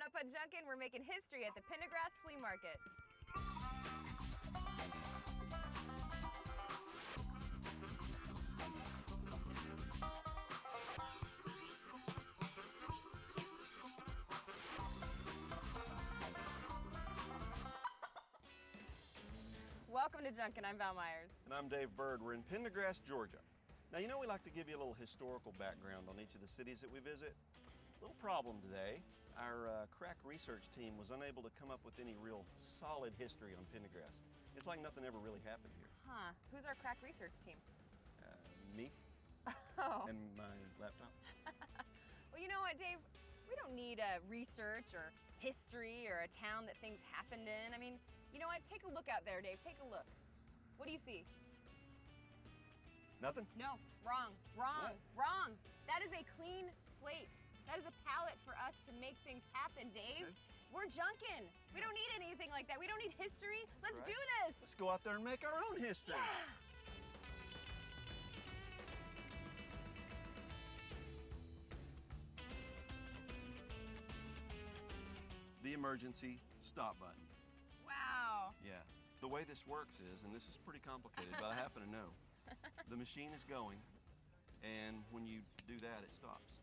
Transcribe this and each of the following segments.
Coming up on Junkin, we're making history at the Pendergrass Flea Market. Welcome to Junkin, I'm Val Myers. And I'm Dave Bird. We're in Pendergrass, Georgia. Now, you know we like to give you a little historical background on each of the cities that we visit. Little problem today. Our crack research team was unable to come up with any real solid history on Pendergrass. It's like nothing ever really happened here. Huh, who's our crack research team? Me Oh. and my laptop. Well, you know what, Dave? We don't need research or history or a town that things happened in. I mean, you know what? Take a look out there, Dave. Take a look. What do you see? Nothing? No, wrong, wrong, What? wrong. That is a clean slate. That is a palette for us to make things happen, Dave. Okay. We're Junkin. We don't need anything like that. We don't need history. Let's right. do this. Let's go out there and make our own history. Yeah. The emergency stop button. Wow. Yeah. The way this works is, and this is pretty complicated, but I happen to know, the machine is going, and when you do that, it stops.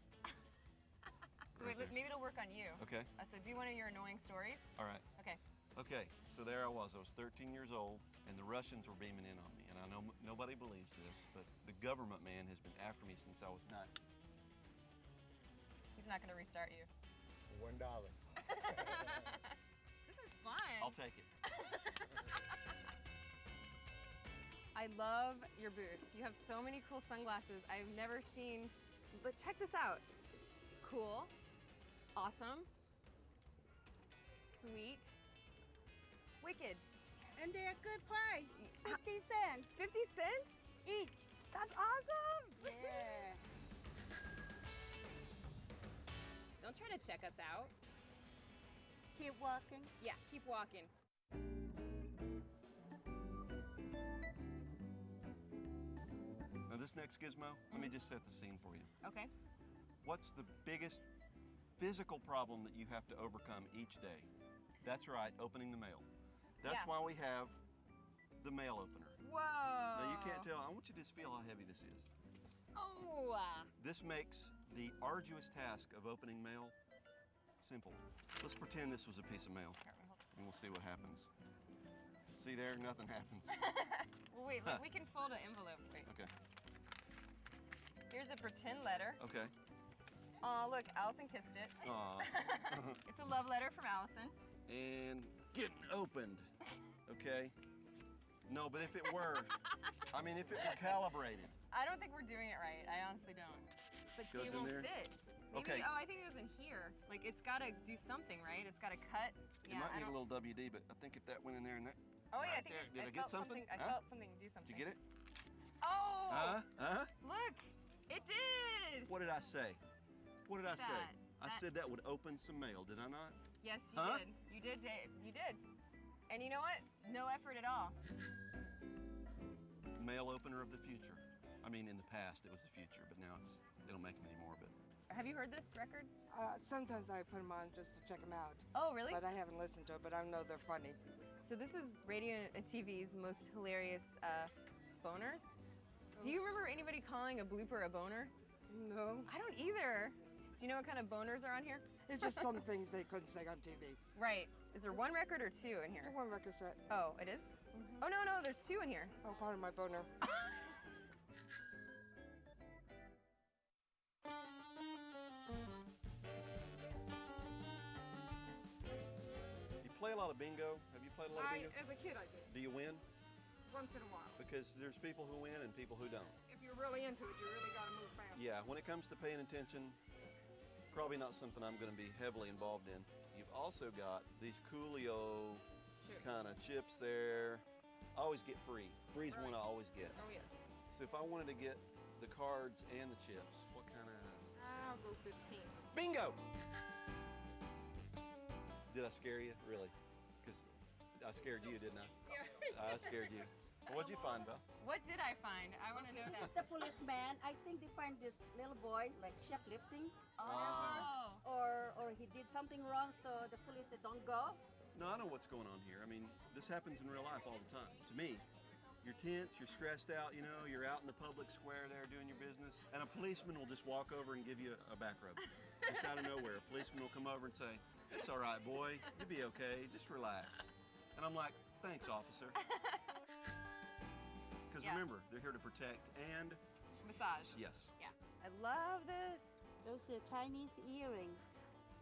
So wait, maybe it'll work on you. Okay. So do one of your annoying stories. All right. Okay. Okay, so there I was 13 years old, and the Russians were beaming in on me. And I know nobody believes this, but the government man has been after me since I was 9. He's not going to restart you. $1. This is fun. I'll take it. I love your booth. You have so many cool sunglasses I've never seen. But check this out. Cool. Awesome. Sweet. Wicked. And they're good price, 50 cents 50 cents? each. That's awesome! Yeah. Don't try to check us out. Keep walking. Yeah, keep walking. Now this next gizmo, let me just set the scene for you. Okay. What's the biggest physical problem that you have to overcome each day? That's right, opening the mail. That's Yeah. why we have the mail opener. Whoa. Now you can't tell, I want you to just feel how heavy this is. Oh. This makes the arduous task of opening mail simple. Let's pretend this was a piece of mail, and we'll see what happens. See there, nothing happens. Well, wait, look, we can fold an envelope. Wait. Okay, Here's a pretend letter. okay. Oh, look, Allison kissed it. Aw. It's a love letter from Allison. And getting opened, okay? No, but if it were, I mean, if it were calibrated. I don't think we're doing it right. I honestly don't. But see, Goes it in won't there? fit. Maybe, Okay. Oh, I think it was in here. Like, it's got to do something, right? It's got to cut. It might need a little WD, but I think if that went in there and that. Oh, yeah, I right think there. Did I felt get something? I Huh? felt something do something. Did you get it? Oh! Huh? Look, it did! What did I say? What did I That- say? I said that would open some mail, did I not? Yes, you Huh? did. You did, Dave. You did. And you know what? No effort at all. Mail opener of the future. I mean, in the past it was the future, but now they don't make them anymore, but. Have you heard this record? Sometimes I put them on just to check them out, Oh, really? but I haven't listened to it, but I know they're funny. So this is radio and TV's most hilarious boners. Do you remember anybody calling a blooper a boner? No, I don't either. Do you know what kind of boners are on here? it's just some things they couldn't say on TV. Right. Is there one record or two in It's a here? one record set. Oh, it is? Oh, no, there's two in here. Oh, part of my boner. You play a lot of bingo? Have you played a lot of bingo? As a kid, I did. Do you win? Once in a while. Because there's people who win and people who don't. If you're really into it, you really got to move fast. Yeah, when it comes to paying attention, probably not something I'm going to be heavily involved in. You've also got these Coolio Chips. kind of chips there. I always get free. Free's one I always get. Oh, yes. So if I wanted to get the cards and the chips, what kind of... I'll go 15. Bingo! Did I scare you? Really? Because I scared you, didn't I? Yeah. I scared you. What'd you find, Val? What did I find? I want to know This is that. the policeman. I think they find this little boy like shoplifting, Oh. or he did something wrong, so the police said don't go. No, I know what's going on here. I mean, this happens in real life all the time. To me, you're tense, you're stressed out, you know, you're out in the public square there doing your business, and a policeman will just walk over and give you a back rub. Just out of nowhere, a policeman will come over and say, "It's all right, boy, you'll be okay, just relax." And I'm like, "Thanks, officer." Because Yeah. remember, they're here to protect and, Massage. yes. Yeah. I love this. Those are Chinese earring.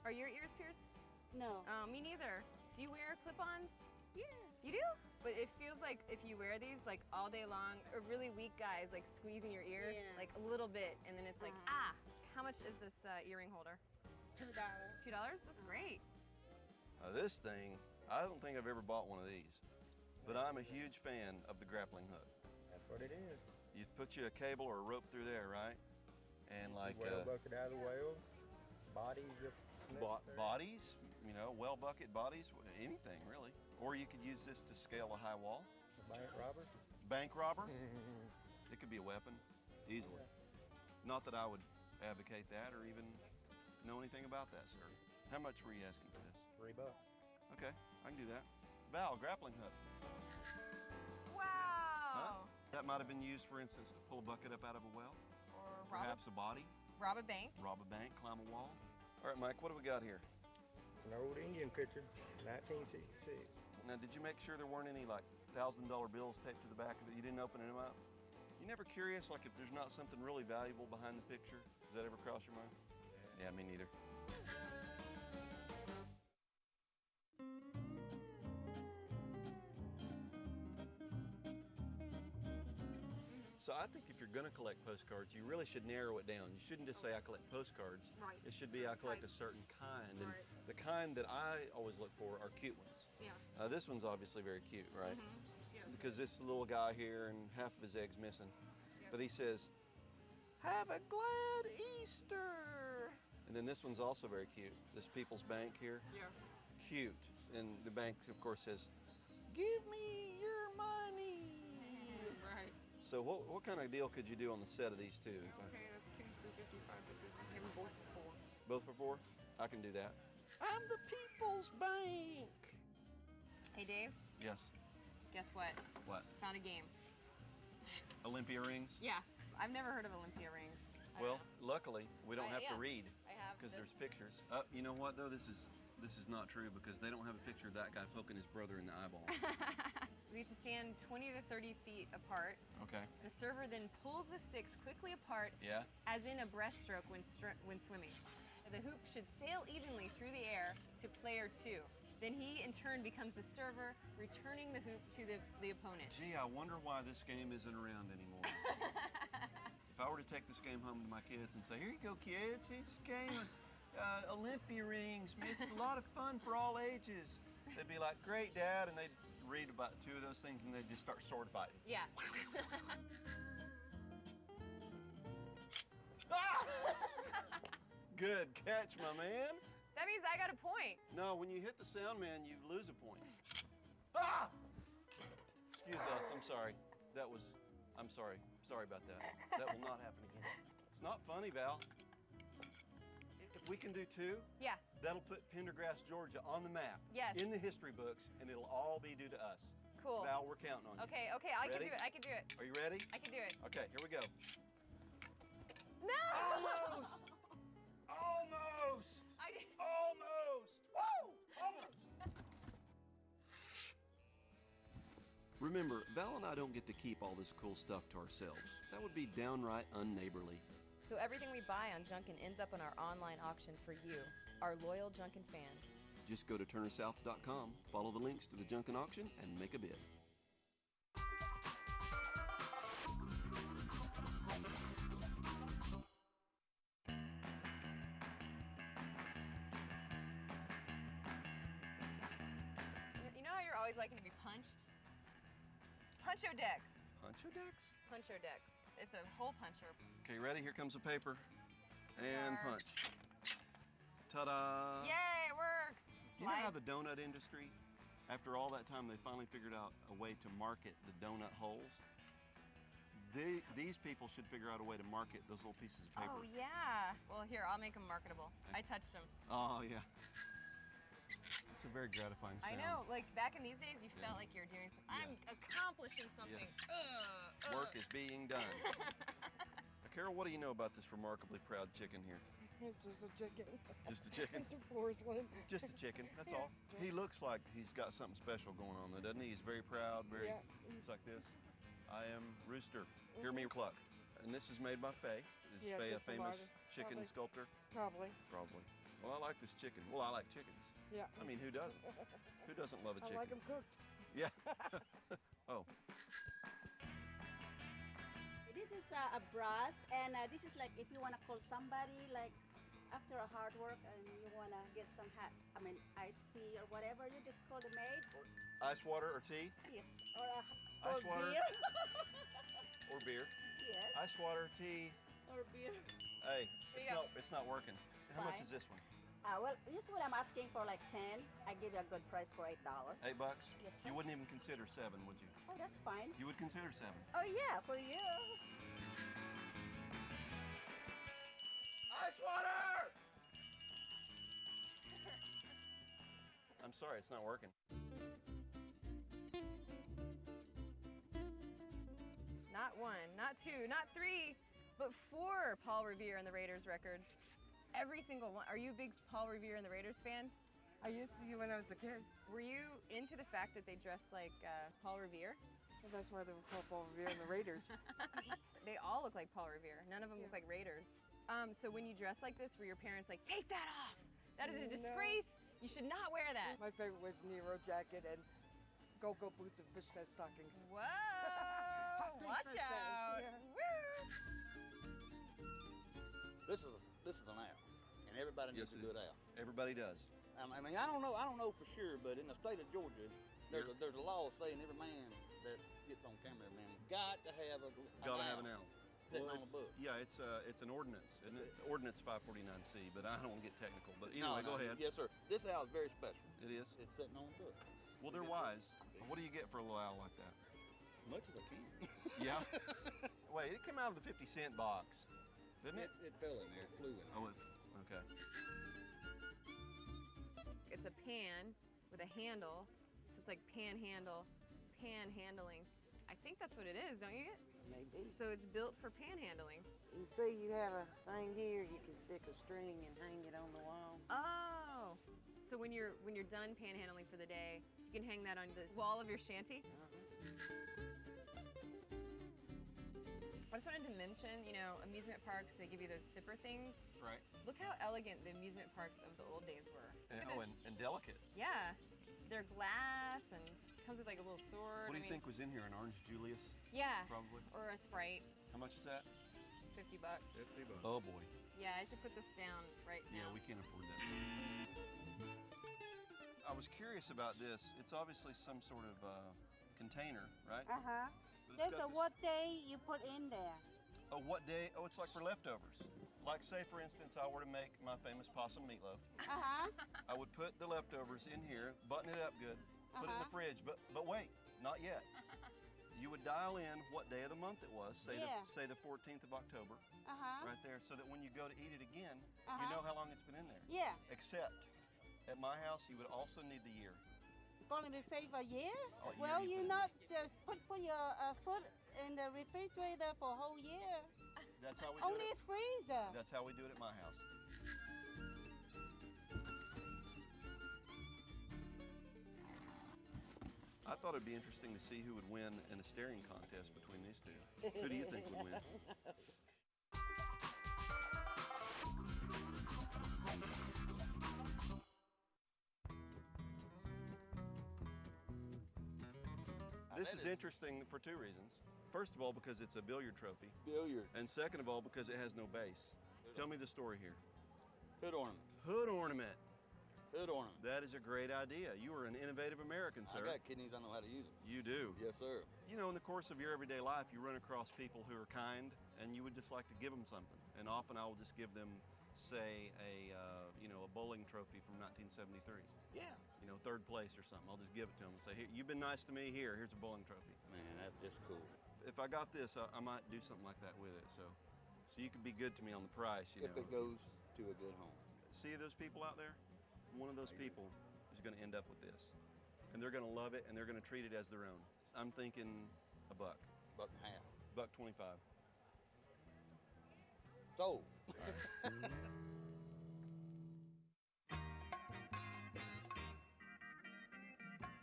Are your ears pierced? No. Oh, me neither. Do you wear clip-ons? Yeah. You do? But it feels like if you wear these like all day long, a really weak guy is like squeezing your ear Yeah. like a little bit, and then it's like, How much is this earring holder? $2. $2? That's great. This thing, I don't think I've ever bought one of these, but I'm a huge fan of the grappling hook. That's what it is. You put you a cable or a rope through there, right? And like Whale bucket out of the whale, bodies if necessary. bodies, you know, well bucket bodies, anything really. Or you could use this to scale a high wall. A bank robber. Bank robber, it could be a weapon, easily. Not that I would advocate that or even know anything about that, sir. How much were you asking for this? $3. Okay, I can do that. Val, grappling hook. Wow. That might have been used, for instance, to pull a bucket up out of a well. Or Perhaps a body, rob a bank. rob a bank, climb a wall. All right, Mike, what do we got here? It's an old Indian picture, 1966. Now, did you make sure there weren't any like $1,000 bills taped to the back of it? You didn't open them up? You never curious, like if there's not something really valuable behind the picture? Does that ever cross your mind? Yeah, me neither. So I think if you're going to collect postcards, you really should narrow it down. You shouldn't just say I collect postcards. Right. It should be I collect a certain kind. And the kind that I always look for are cute ones. Yeah. This one's obviously very cute, right? Yes. Because this little guy here and half of his egg's missing. But he says, "Have a glad Easter." And then this one's also very cute. This People's Bank here. Yeah. Cute. And the bank, of course, says, "Give me your money." Right. So what kind of deal could you do on the set of these two? Okay, that's 2, 350, 550. Give them both for 4. Both for 4? I can do that. I'm the People's Bank. Hey, Dave, Yes. guess what? What? Found a game. Olympia rings? Yeah. I've never heard of Olympia rings. I don't Well, know. luckily, we don't have to yeah. read I have because there's this. pictures. You know what, though? This is not true because they don't have a picture of that guy poking his brother in the eyeball. We have to stand 20 to 30 feet apart. Okay. The server then pulls the sticks quickly apart, Yeah? as in a breaststroke when swimming. The hoop should sail evenly through the air to player 2. Then he, in turn, becomes the server, returning the hoop to the opponent. Gee, I wonder why this game isn't around anymore. If I were to take this game home to my kids and say, "Here you go, kids, here's a game of Olympia rings. It's a lot of fun for all ages," they'd be like, "Great, Dad," and they'd read about 2 of those things and they'd just start sword fighting. Yeah. Good catch, my man. That means I got a point. No, when you hit the sound man, you lose a point. Ah! Excuse us, I'm sorry. I'm sorry. Sorry about that. That will not happen again. It's not funny, Val. If we can do 2, Yeah. that'll put Pendergrass, Georgia on the map. Yes. In the history books, and it'll all be due to us. Cool. Val, we're counting on you. Okay, I can Ready? do it. I can do it. Are you ready? I can do it. Okay, here we go. No! Almost! Almost! I did. Almost! Woo! Almost! Remember, Val and I don't get to keep all this cool stuff to ourselves. That would be downright unneighborly. So everything we buy on Junkin ends up on our online auction for you, our loyal Junkin fans. Just go to turnersouth.com, follow the links to the Junkin auction, and make a bid. You know how you're always liking to be punched? Puncho decks. Puncho decks? Puncho decks. It's a hole puncher. Okay, ready? Here comes the paper. And Are. punch. Ta-da! Yay, it works. You know how Slide. the donut industry After all that time, they finally figured out a way to market the donut holes. These people should figure out a way to market those little pieces of paper. Oh, yeah. Well, here, I'll make them marketable. I touched them. Oh, yeah. It's a very gratifying sound. I know, like back in these days, you felt like you were doing something. I'm accomplishing something. Yes. Work is being done. Carol, what do you know about this remarkably proud chicken here? It's just a chicken. Just a chicken? It's a porcelain. Just a chicken, that's all. He looks like he's got something special going on though, doesn't he? He's very proud, very, it's like this. I am Rooster, hear me cluck. And this is made by Faye. Is Faye a famous chicken sculptor? Probably. Probably. Well, I like this chicken. Well, I like chickens. Yeah. I mean, who doesn't? Who doesn't love a chicken? I like them cooked. Yeah. Oh. This is a brass, and this is like if you want to call somebody like after a hard work and you want to get some iced tea or whatever, you just call the maid. Ice water or tea? Yes. Or Ice water. beer. Or beer. Yes. Ice water, tea. Or beer. Hey, it's not working. How much Fine. is this one? Well, this one I'm asking for like 10. I give you a good price for $8. $8? Yes, sir. You wouldn't even consider 7, would you? Oh, that's fine. You would consider 7. Oh yeah, for you. Ice water! I'm sorry, it's not working. Not 1, not 2, not 3, but 4 Paul Revere and the Raiders records. Every single one. Are you a big Paul Revere and the Raiders fan? I used to when I was a kid. Were you into the fact that they dressed like Paul Revere? Well, that's why they were called Paul Revere and the Raiders. They all look like Paul Revere. None of them look like Raiders. So when you dress like this, were your parents like, take that off? That is a disgrace. You should not wear that. My favorite was Nero jacket and go-go boots and fishnet stockings. Whoa! Watch out! Yeah. Woo! This is an owl, and everybody needs a good owl. Everybody does. I mean, I don't know for sure, but in the state of Georgia, there's a law saying every man that gets on camera, man, got to have an owl. Sitting on a book. Yeah, it's an ordinance, isn't it? Ordinance 549C, but I don't want to get technical. But anyway, go ahead. Yes, sir. This owl is very special. It is? It's sitting on a book. Well, they're wise. What do you get for a little owl like that? Much as I can. Yeah? Wait, it came out of the 50-cent box, didn't it? It fell in there. It flew in there. Oh, okay. It's a pan with a handle, so it's like panhandling. I think that's what it is, don't you? Maybe. So it's built for panhandling. You see, you have a thing here. You can stick a string and hang it on the wall. Oh, so when you're done panhandling for the day, you can hang that on the wall of your shanty. I just wanted to mention, amusement parks, they give you those zipper things. Right. Look how elegant the amusement parks of the old days were. And delicate. Yeah. They're glass and it comes with like a little sword. What do you think was in here? An Orange Julius? Yeah. Probably. Or a Sprite. How much is that? $50. $50. Oh boy. Yeah, I should put this down right now. Yeah, we can't afford that. I was curious about this. It's obviously some sort of container, right? Uh-huh. But it's There's got a what day you put in there. Oh, what day? Oh, it's like for leftovers. Like say, for instance, I were to make my famous possum meatloaf. Uh-huh. I would put the leftovers in here, button it up good, put it in the fridge, but wait, not yet. You would dial in what day of the month it was, say the 14th of October, right there, so that when you go to eat it again, you know how long it's been in there. Yeah. Except, at my house, you would also need the year. Going to save a year? Oh, year Well, you you put not just put your food in the refrigerator for a whole year. That's how we do Only it. freezer. That's how we do it at my house. I thought it'd be interesting to see who would win in a staring contest between these two. Who do you think would win? This is interesting for 2 reasons. First of all, because it's a billiard trophy. Billiard. And second of all, because it has no base. Tell me the story here. Hood ornament. Hood ornament. Hood ornament. That is a great idea. You are an innovative American, sir. I got kidneys, I know how to use them. You do. Yes, sir. You know, in the course of your everyday life, you run across people who are kind, and you would just like to give them something. And often I will just give them say a bowling trophy from 1973. Yeah. You know, third place or something. I'll just give it to them and say, here, you've been nice to me. Here's a bowling trophy. Man, that's just cool. If I got this, I might do something like that with it. So you can be good to me on the price. You If know. it goes to a good home. See those people out there? One of those people is going to end up with this, and they're going to love it, and they're going to treat it as their own. I'm thinking $1. $1.50. $1.25. So.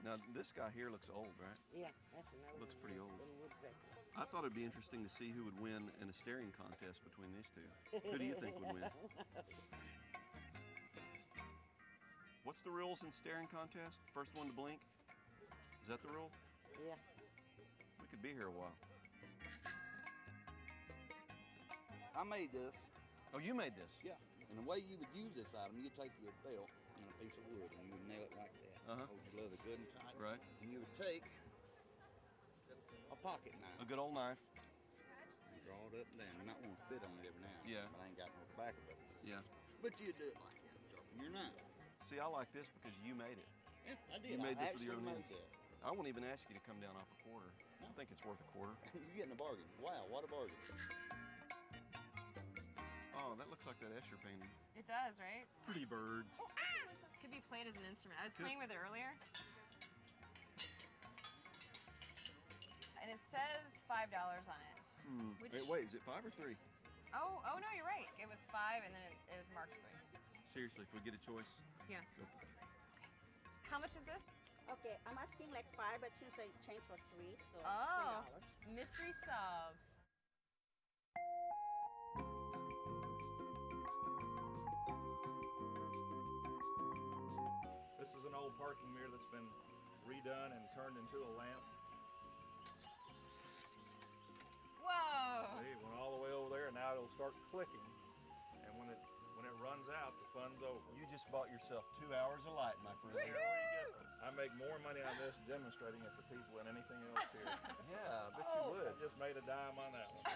Now this guy here looks old, right? Yeah, that's another Looks one, pretty old. little woodpecker. I thought it'd be interesting to see who would win in a staring contest between these two. Who do you think would win? What's the rules in staring contest? First one to blink? Is that the rule? Yeah. We could be here a while. I made this. Oh, you made this? Yeah. And the way you would use this item, you take your belt and a piece of wood and you would nail it like that. Hold your leather good and tight. Right. And you would take a pocket knife. A good old knife. And draw it up and down. You might want to spit on it every now and then. Yeah. But I ain't got no tobacco with it. Yeah. But you do it like that, sharpen your knife. See, I like this because you made it. Yeah, I did. You made I this with your own actually hands. made that. I won't even ask you to come down off a quarter. I think it's worth a quarter. You're getting a bargain. Wow, what a bargain. Oh, that looks like that Escher painting. It does, right? Pretty birds. Could be played as an instrument. I was Could. playing with it earlier. And it says $5 on it. Which... Wait, is it 5 or 3? Oh no, you're right. It was 5 and then it is marked 3. Seriously, if we get a choice, Yeah. go for it. How much is this? Okay, I'm asking like 5, but since I changed for 3, so Oh, $3. mystery solved. This is an old parking mirror that's been redone and turned into a lamp. Whoa! See, it went all the way over there, and now it'll start clicking. And when it runs out, the fun's over. You just bought yourself 2 hours of light, my friend. There you go. I make more money on this demonstrating it to people than anything else here. Yeah, I bet you would. I just made a dime on that one.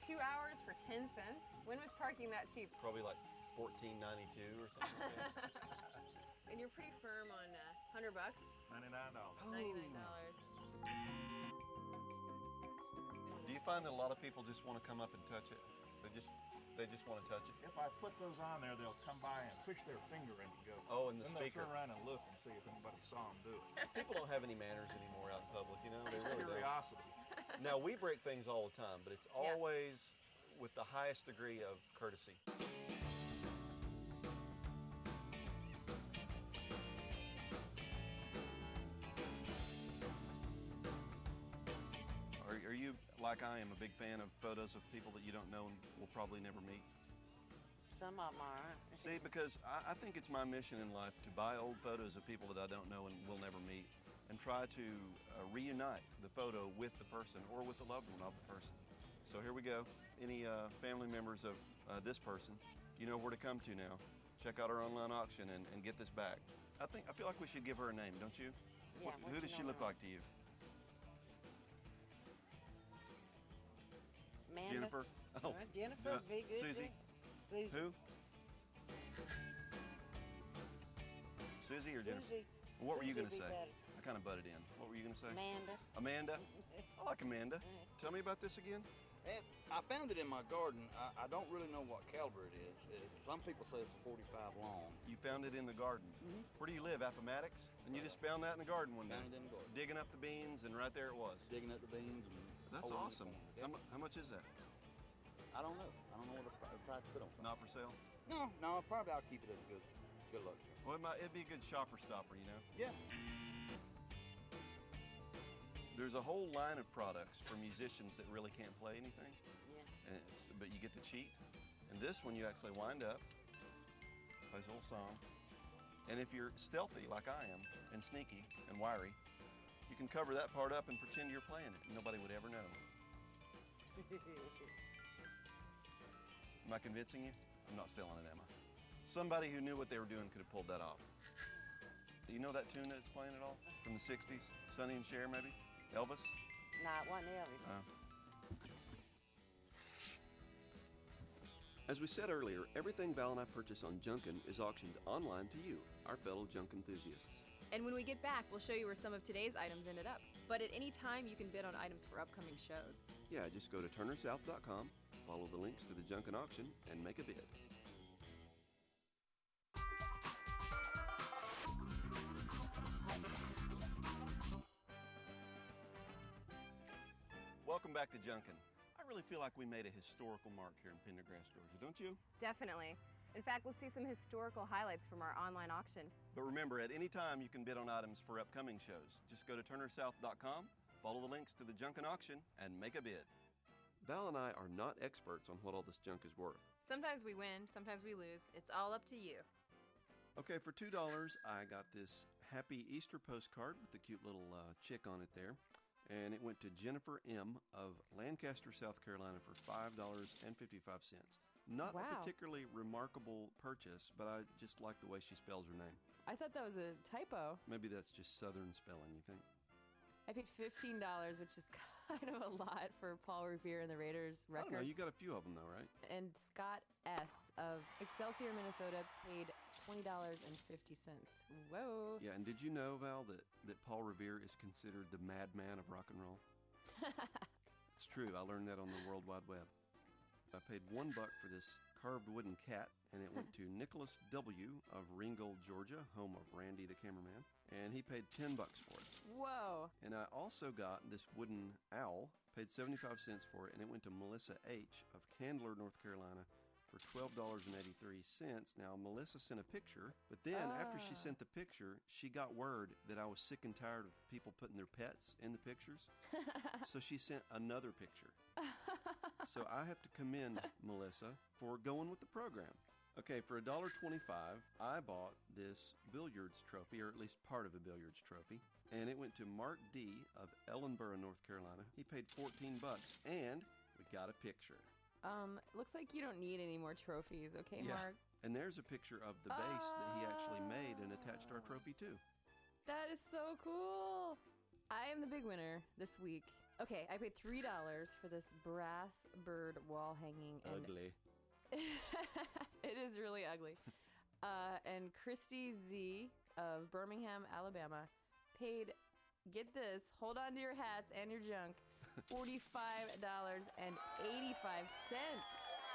2 hours for 10 cents? When was parking that cheap? Probably like $14.92 or something like that. And you're pretty firm on $100 bucks? $99. $99. Do you find that a lot of people just want to come up and touch it? They just want to touch it? If I put those on there, they'll come by and push their finger in and go. Oh, and the then speaker. They'll turn around and look and see if anybody saw them do it. People don't have any manners anymore out in public, you know? They It's really don't. curiosity. Now, we break things all the time, but it's always with the highest degree of courtesy. Are you, like I am, a big fan of photos of people that you don't know and will probably never meet? Some of them are. See, because I think it's my mission in life to buy old photos of people that I don't know and will never meet and try to reunite the photo with the person or with the loved one of the person. So here we go. Any family members of this person, you know where to come to now. Check out our online auction and get this back. I feel like we should give her a name, don't you? Yeah, Who does she look like to you? Amanda. Jennifer? Oh, Jennifer, be good. Susie. Susie. Who? Susie or Jennifer? Susie. Well, what were you going to Susie say? be better. I kind of butted in. What were you going to say? Amanda. Amanda? I like Amanda. Tell me about this again. I found it in my garden. I don't really know what caliber it is. Some people say it's a 45 long. You found it in the garden. Where do you live, Appomattox? And you just found that in the garden one day? Found it in the garden. Digging up the beans, and right there it was. Digging up the beans. And That's holding awesome. it down. How much is that? I don't know. I don't know what the price to put on something. Not for sale? No, probably I'll keep it as a good luxury. Well, it'd be a good shopper stopper, you know? Yeah. There's a whole line of products for musicians that really can't play anything. Yeah. But you get to cheat. And this one you actually wind up, plays a little song. And if you're stealthy like I am, and sneaky and wiry, you can cover that part up and pretend you're playing it. And nobody would ever know. Am I convincing you? I'm not selling it, am I? Somebody who knew what they were doing could have pulled that off. Do you know that tune that it's playing at all? From the 60s? Sonny and Cher, maybe? Elvis? No, it wasn't Elvis. As we said earlier, everything Val and I purchase on Junkin is auctioned online to you, our fellow junk enthusiasts. And when we get back, we'll show you where some of today's items ended up. But at any time, you can bid on items for upcoming shows. Yeah, just go to turnersouth.com, follow the links to the Junkin auction, and make a bid. Welcome back to Junkin. I really feel like we made a historical mark here in Pendergrass, Georgia, don't you? Definitely. In fact, let's see some historical highlights from our online auction. But remember, at any time you can bid on items for upcoming shows. Just go to turnersouth.com, follow the links to the Junkin auction, and make a bid. Val and I are not experts on what all this junk is worth. Sometimes we win, sometimes we lose. It's all up to you. Okay, for $2, I got this Happy Easter postcard with the cute little chick on it there. And it went to Jennifer M. of Lancaster, South Carolina for $5.55. Not a particularly remarkable purchase, but I just like the way she spells her name. I thought that was a typo. Maybe that's just Southern spelling, you think? I paid $15, which is kind of a lot for Paul Revere and the Raiders I don't know, records. you got a few of them though, right? And Scott S. of Excelsior, Minnesota paid $20.50. Whoa. Yeah, and did you know, Val, that Paul Revere is considered the madman of rock and roll? It's true, I learned that on the World Wide Web. I paid $1 for this carved wooden cat, and it went to Nicholas W. of Ringgold, Georgia, home of Randy the cameraman, and he paid $10 for it. Whoa. And I also got this wooden owl, paid 75 cents for it, and it went to Melissa H. of Candler, North Carolina for $12.83. Now, Melissa sent a picture, but then after she sent the picture, she got word that I was sick and tired of people putting their pets in the pictures, so she sent another picture. So I have to commend Melissa for going with the program. Okay, for $1.25, I bought this billiards trophy, or at least part of a billiards trophy, and it went to Mark D. of Ellenboro, North Carolina. He paid $14, and we got a picture. Looks like you don't need any more trophies, okay, Yeah. Mark? And there's a picture of the base that he actually made and attached our trophy to. That is so cool. I am the big winner this week. Okay, I paid $3 for this brass bird wall hanging. And Ugly. it is really ugly. And Christy Z of Birmingham, Alabama paid, get this, hold on to your hats and your junk, $45.85.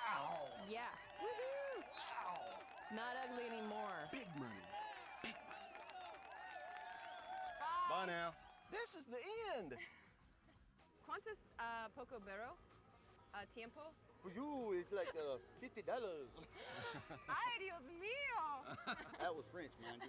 Wow. Yeah. Woohoo! Wow. Not ugly anymore. Big money. Big money. Bye now. This is the end. ¿Cuántos poco bero? Tiempo? For you, it's like $50. Ay, Dios mío! That was French, man.